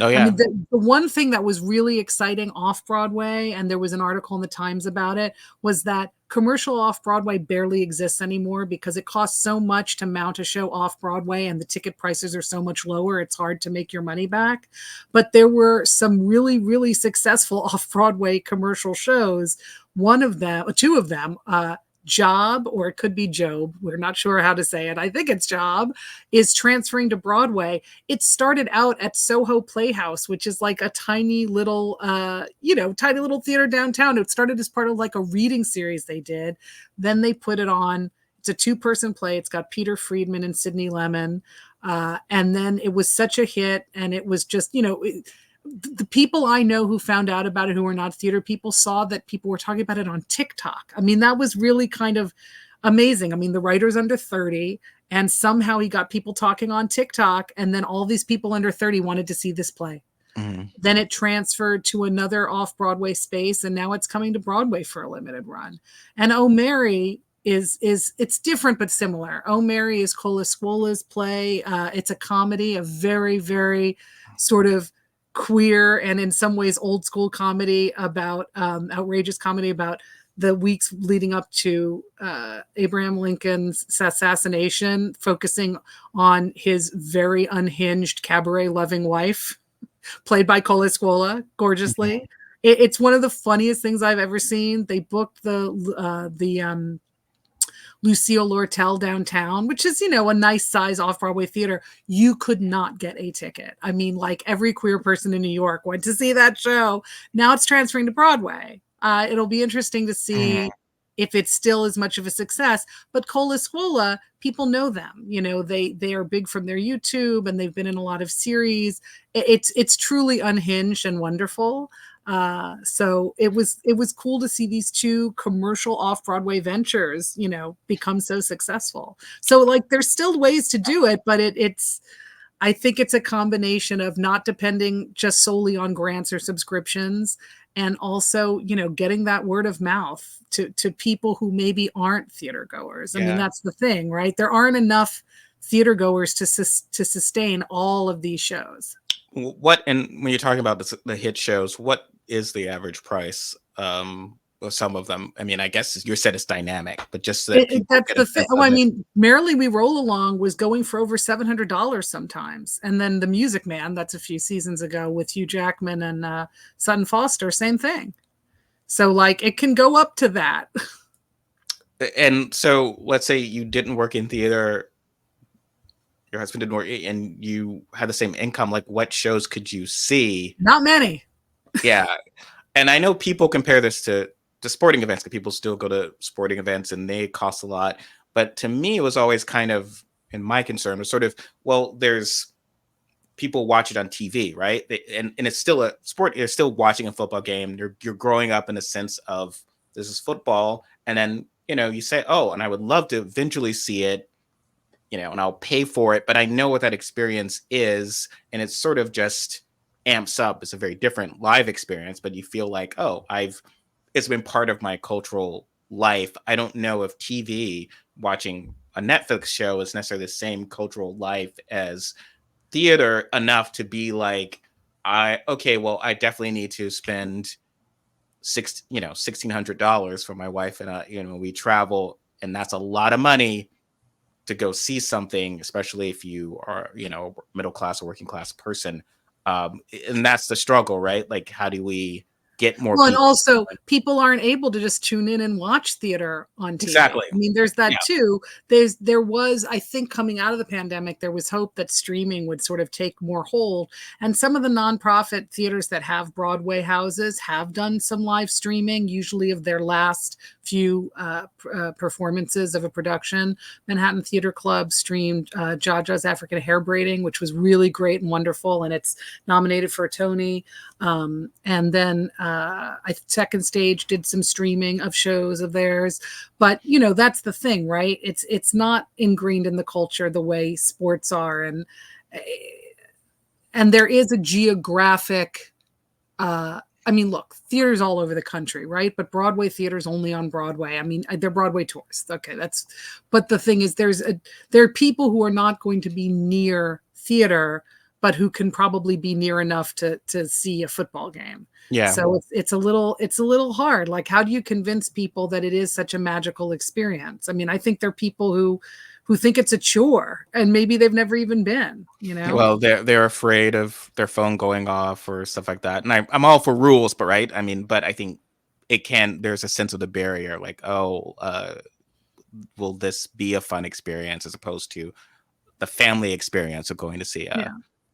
Oh, yeah. I mean, the one thing that was really exciting off-Broadway, and there was an article in the Times about it, was that commercial off-Broadway barely exists anymore because it costs so much to mount a show off-Broadway, and the ticket prices are so much lower, it's hard to make your money back. But there were some really, really successful off-Broadway commercial shows. Two of them, job, or it could be Job, we're not sure how to say it, I think it's job, is transferring to Broadway. It started out at Soho Playhouse, which is like a tiny little tiny little theater downtown. It started as part of like a reading series they did. Then they put it on. It's a 2-person play. It's got Peter Friedman and Sidney Lemon. And then it was such a hit, and it was just, the people I know who found out about it, who were not theater people, saw that people were talking about it on TikTok. I mean, that was really kind of amazing. I mean, the writer's under 30, and somehow he got people talking on TikTok, and then all these people under 30 wanted to see this play. Mm-hmm. Then it transferred to another off-Broadway space, and now it's coming to Broadway for a limited run. And Oh Mary is it's different but similar. Oh Mary is Cola Squola's play. It's a comedy, a very, very sort of queer and in some ways old school comedy about outrageous comedy about the weeks leading up to Abraham Lincoln's assassination, focusing on his very unhinged cabaret loving wife, played by Cola Squola gorgeously. Mm-hmm. It's one of the funniest things I've ever seen. They booked the Lucille Lortel downtown, which is, a nice size off-Broadway theater. You could not get a ticket. I mean, like every queer person in New York went to see that show. Now it's transferring to Broadway. It'll be interesting to see if it's still as much of a success. But Cola Squola, people know them. They are big from their YouTube, and they've been in a lot of series. It's truly unhinged and wonderful. So it was cool to see these two commercial off-Broadway ventures, become so successful. So like there's still ways to do it, but I think it's a combination of not depending just solely on grants or subscriptions, and also, getting that word of mouth to people who maybe aren't theater goers. I mean, that's the thing, right? There aren't enough theater goers to sustain all of these shows. And when you're talking about the hit shows, what is the average price of some of them? I mean, I guess you said it's dynamic, but just that that's the thing. Oh, I mean, Merrily We Roll Along was going for over $700 sometimes, and then The Music Man, that's a few seasons ago with Hugh Jackman and Sutton Foster, same thing. So like it can go up to that. And so let's say you didn't work in theater, your husband didn't work, and you had the same income, like what shows could you see? Not many. Yeah. And I know people compare this to sporting events, because people still go to sporting events and they cost a lot. But to me, it was always kind of, and my concern was sort of, well, there's people watch it on TV, right? And it's still a sport. You're still watching a football game. You're growing up in a sense of this is football. And then, you say, oh, and I would love to eventually see it, and I'll pay for it. But I know what that experience is. And it's sort of just amps up. It's a very different live experience, but you feel like, oh, it's been part of my cultural life. I don't know if TV, watching a Netflix show, is necessarily the same cultural life as theater enough to be like, I definitely need to spend $1,600 for my wife and I, we travel, and that's a lot of money to go see something, especially if you are, middle class or working class person. And that's the struggle, right? Like, how do we get more people? And also people aren't able to just tune in and watch theater on TV. Exactly. I mean, there's that too. There was, I think, coming out of the pandemic, there was hope that streaming would sort of take more hold. And some of the nonprofit theaters that have Broadway houses have done some live streaming, usually of their last few performances of a production. Manhattan Theater Club streamed Jaja's African Hair Braiding, which was really great and wonderful, and it's nominated for a Tony. And then Second Stage did some streaming of shows of theirs. But, that's the thing, right? It's not ingrained in the culture the way sports are. And there is a geographic, look, theaters all over the country, right? But Broadway theaters only on Broadway. I mean, they're Broadway tours. Okay, but the thing is, there are people who are not going to be near theater, but who can probably be near enough to see a football game. Yeah. So it's a little hard. Like, how do you convince people that it is such a magical experience? I mean, I think there are people who think it's a chore, and maybe they've never even been, Well, they're afraid of their phone going off or stuff like that. And I'm all for rules, but right. I mean, but I think there's a sense of the barrier, like, oh, will this be a fun experience as opposed to the family experience of going to see Yeah.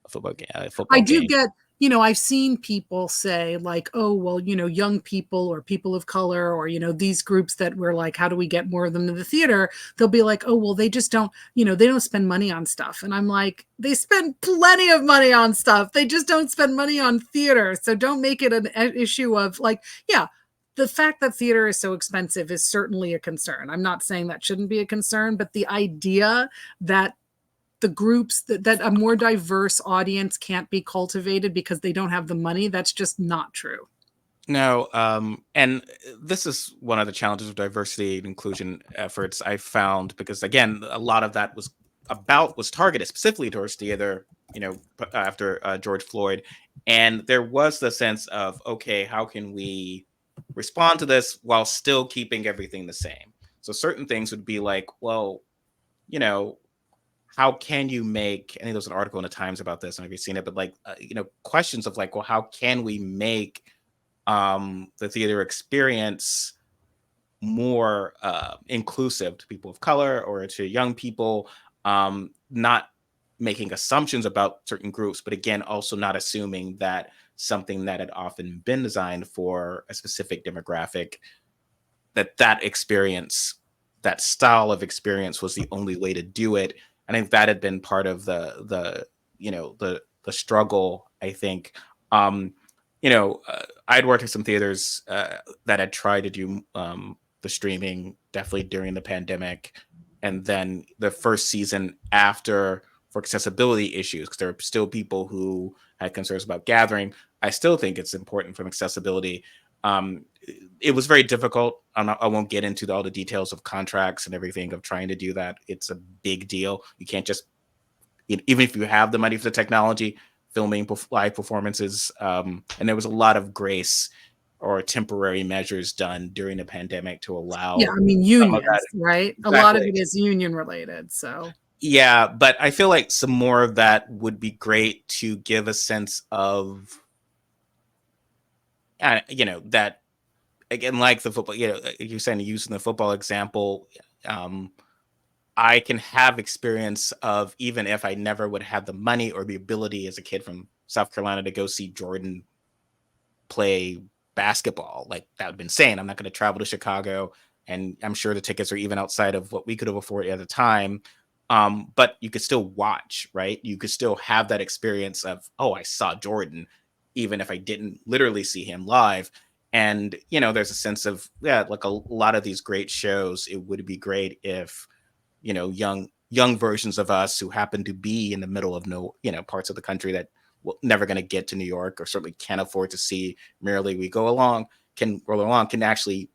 a football game. I do get, I've seen people say like, oh, well, young people or people of color or, these groups that we're like, how do we get more of them to the theater? They'll be like, oh, well, they just don't, they don't spend money on stuff. And I'm like, they spend plenty of money on stuff. They just don't spend money on theater. So don't make it an issue of like, yeah, the fact that theater is so expensive is certainly a concern. I'm not saying that shouldn't be a concern, but the idea that the groups that a more diverse audience can't be cultivated because they don't have the money, that's just not true. No, and this is one of the challenges of diversity and inclusion efforts I found, because again, a lot of that was targeted specifically towards theater, after George Floyd, and there was the sense of, okay, how can we respond to this while still keeping everything the same? So certain things would be like, well, how can you make, I think there was an article in the Times about this, I don't know if you've seen it, but like, questions of like, well, how can we make the theater experience more inclusive to people of color or to young people, not making assumptions about certain groups, but again, also not assuming that something that had often been designed for a specific demographic, that experience, that style of experience was the only way to do it. I think that had been part of the struggle, I think. I'd worked at some theaters that had tried to do the streaming definitely during the pandemic, and then the first season after, for accessibility issues, because there are still people who had concerns about gathering. I still think it's important from accessibility. It was very difficult. I won't get into all the details of contracts and everything of trying to do that. It's a big deal. You can't just, even if you have the money for the technology, filming live performances. And there was a lot of grace or temporary measures done during the pandemic to allow. Yeah, I mean, unions, right? Exactly. A lot of it is union related. So yeah, but I feel like some more of that would be great to give a sense of, that, again, like the football, you're saying, using the football example, I can have experience of, even if I never would have the money or the ability as a kid from South Carolina to go see Jordan play basketball, like that would have been insane. I'm not going to travel to Chicago, and I'm sure the tickets are even outside of what we could have afforded at the time. But you could still watch, right? You could still have that experience of, oh, I saw Jordan, even if I didn't literally see him live. And, there's a sense of, yeah, like a lot of these great shows, it would be great if, young versions of us who happen to be in the middle of parts of the country that will never going to get to New York, or certainly can't afford to see merely we go along, can roll along, can actually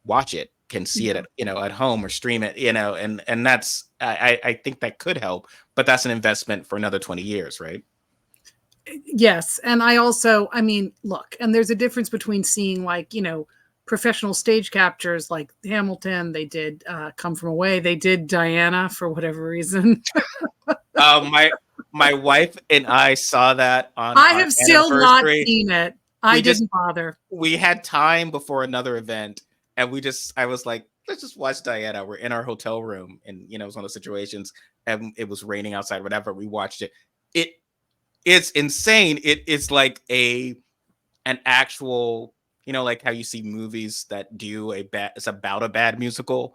watch it, can see it at home or stream it, and that's, I think that could help, but that's an investment for another 20 years, right? Yes. And I mean, look, and there's a difference between seeing like, professional stage captures like Hamilton. They did Come From Away. They did Diana for whatever reason. My wife and I saw that on I have still not seen it. I didn't bother. We had time before another event, and I was like, let's just watch Diana. We're in our hotel room, and it was one of those situations, and it was raining outside, whatever. We watched it. It's insane. It's like an actual, like how you see movies that do it's about a bad musical.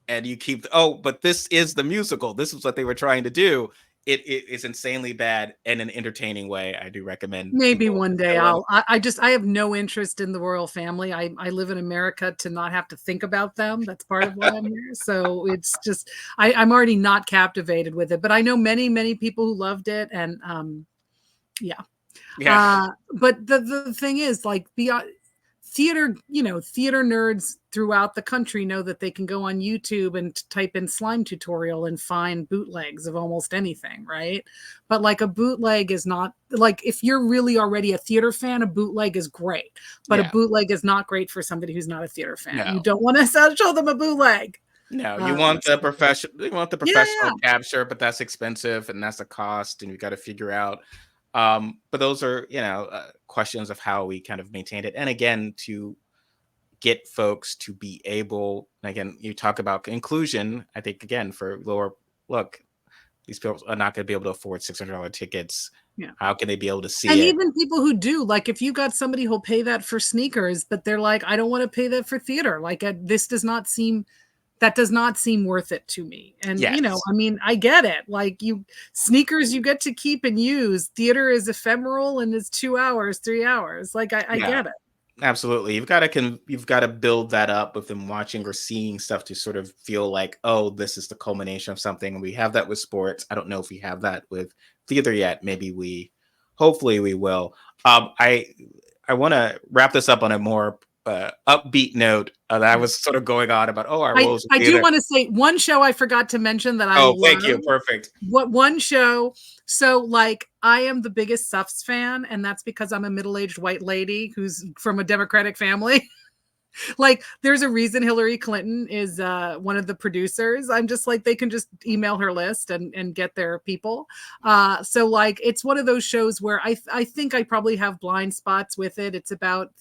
And you keep, but this is the musical. This is what they were trying to do. It is insanely bad in an entertaining way. I do recommend. Maybe one day I have no interest in the royal family. I live in America to not have to think about them. That's part of why I'm here. So it's just, I'm already not captivated with it, but I know many, many people who loved it. And yeah. But the thing is, like, beyond theater, theater nerds throughout the country know that they can go on YouTube and type in slime tutorial and find bootlegs of almost anything, right? But like, a bootleg is not, like, if you're really already a theater fan, a bootleg is great, but a bootleg is not great for somebody who's not a theater fan. No. You don't want to show them a bootleg. No, you want the professional capture, but that's expensive and that's a cost, and you got to figure out But those are, questions of how we kind of maintained it. And again, to get folks to be able, again, you talk about inclusion. I think, again, for lower, look, these people are not going to be able to afford $600 tickets. Yeah. How can they be able to see And it? even people who do, like if you got somebody who'll pay that for sneakers, but they're like, I don't want to pay that for theater. Like this does not seem worth it to me. And Yes. I mean, I get it. Like sneakers you get to keep and use. Theater is ephemeral and is 2 hours, 3 hours. Like I get it. Absolutely. You've got to build that up with them watching or seeing stuff to sort of feel like, oh, this is the culmination of something. And we have that with sports. I don't know if we have that with theater yet. Hopefully we will. I want to wrap this up on a more upbeat note that I was sort of going on about, our roles in I theater. do want to say one show I forgot to mention that I love. Thank you. Perfect. What one show? So like I am the biggest Suffs fan, and that's because I'm a middle-aged white lady who's from a Democratic family. Like there's a reason Hillary Clinton is one of the producers. I'm just like, they can just email her list and get their people. So like, it's one of those shows where I think I probably have blind spots with it. It's about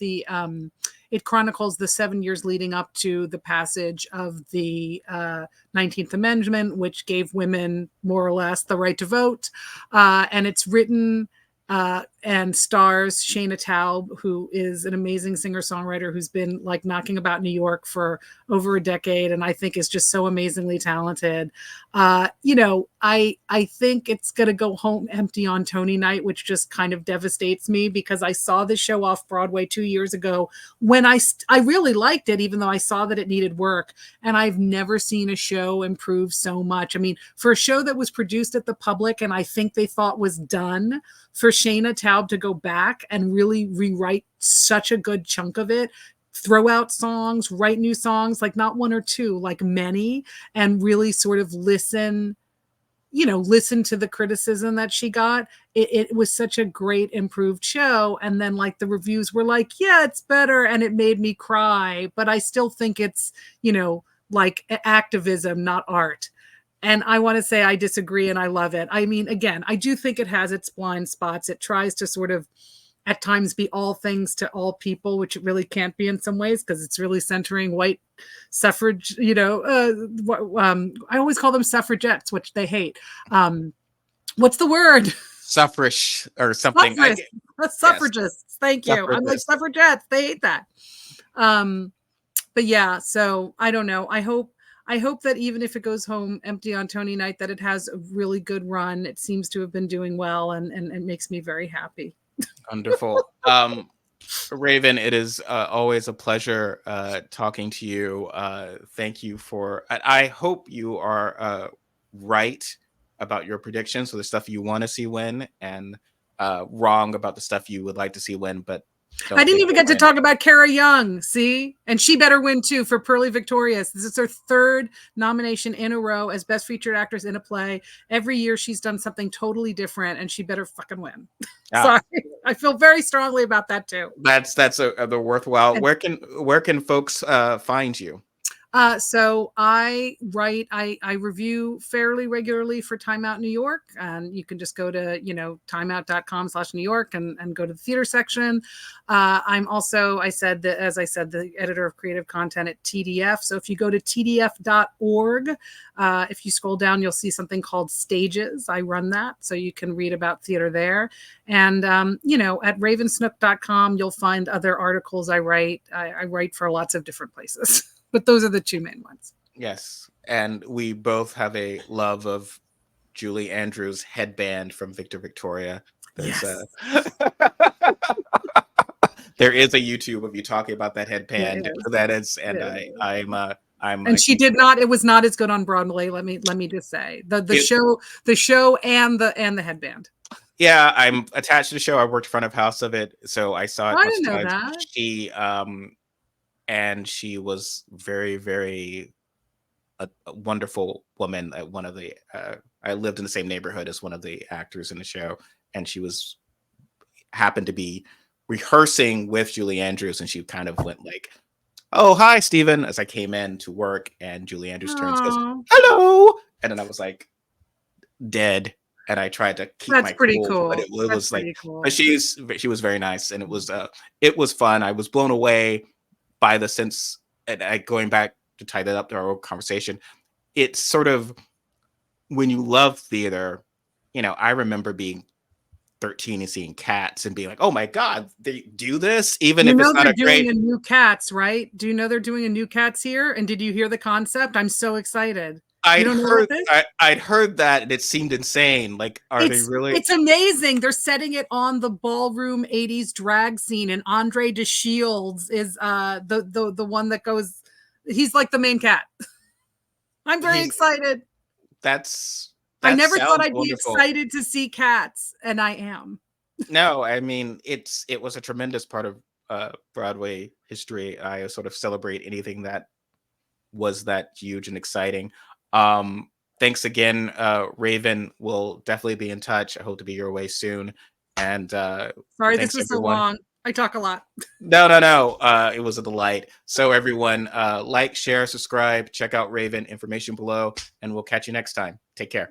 it chronicles the 7 years leading up to the passage of the 19th Amendment, which gave women more or less the right to vote. And it's written and stars Shayna Taub, who is an amazing singer-songwriter who's been like knocking about New York for over a decade, and I think is just so amazingly talented. I think it's going to go home empty on Tony night, which just kind of devastates me because I saw the show off Broadway 2 years ago when I really liked it, even though I saw that it needed work. And I've never seen a show improve so much. I mean, for a show that was produced at the Public and I think they thought was done, for Shayna Taub to go back and really rewrite such a good chunk of it, throw out songs, write new songs, like not one or two, like many, and really sort of listen to the criticism that she got. It was such a great improved show. And then like the reviews were like, yeah, it's better. And it made me cry, but I still think it's, like activism, not art. And I want to say I disagree and I love it. I mean, again, I do think it has its blind spots. It tries to sort of at times be all things to all people, which it really can't be in some ways because it's really centering white suffrage, I always call them suffragettes, which they hate. What's the word? Suffrage or something. Suffragists. Yes. Thank you. I'm like suffragettes. They hate that. But yeah, so I don't know. I hope that even if it goes home empty on Tony night, that it has a really good run. It seems to have been doing well, and it makes me very happy. Wonderful. Raven, it is always a pleasure talking to you. Thank you for, I hope you are right about your predictions for the stuff you want to see win, and wrong about the stuff you would like to see win, but I didn't even get to talk about Kara Young, see? And she better win, too, for Pearly Victorious. This is her third nomination in a row as Best Featured Actress in a Play. Every year she's done something totally different, and she better fucking win. Sorry. I feel very strongly about that, too. That's the worthwhile. Where can folks find you? So I review fairly regularly for Time Out New York, and you can just go to, timeout.com/New York and go to the theater section. I'm also, as I said, the editor of creative content at TDF. So if you go to tdf.org, if you scroll down, you'll see something called Stages. I run that, so you can read about theater there. And, at ravensnook.com, you'll find other articles I write. I write for lots of different places. But those are the two main ones. Yes. And we both have a love of Julie Andrews' headband from Victor Victoria. Yes. There is a YouTube of you talking about that headband. That is, and I'm. And she did not. It was not as good on Broadway. Let me just say the show and the headband. Yeah, I'm attached to the show. I worked front of house of it, so I saw it. I didn't know that. And she was very, very a wonderful woman. One of the I lived in the same neighborhood as one of the actors in the show, and she happened to be rehearsing with Julie Andrews, and she kind of went like, "Oh, hi, Stephen," as I came in to work, and Julie Andrews turns and says, "Hello," and then I was like, dead. and I tried to keep That's my pretty cool, but cool. it That's was like, pretty but cool. she was very nice, and it was fun. I was blown away by the sense, and going back to tie that up to our old conversation, it's sort of when you love theater, you know, I remember being 13 and seeing Cats and being like, oh my God, they do this, even You if know it's not they're a doing great. a new Cats, right? Do you know they're doing a new Cats here? And did you hear the concept? I'm so excited. You don't know about this? I'd heard that and it seemed insane. Like, are they really? It's amazing. They're setting it on the ballroom 80s drag scene, and Andre DeShields is the one that goes, he's like the main cat. I'm very He's excited. that's I that never thought sounds I'd be wonderful. excited to see Cats, and I am. No, I mean it was a tremendous part of Broadway history. I sort of celebrate anything that was that huge and exciting. Um, Thanks again, Raven. We'll definitely be in touch. I hope to be your way soon. And Sorry this thanks was so everyone. long. I talk a lot. No. It was a delight. So everyone, like, share, subscribe, check out Raven. Information below, and we'll catch you next time. Take care.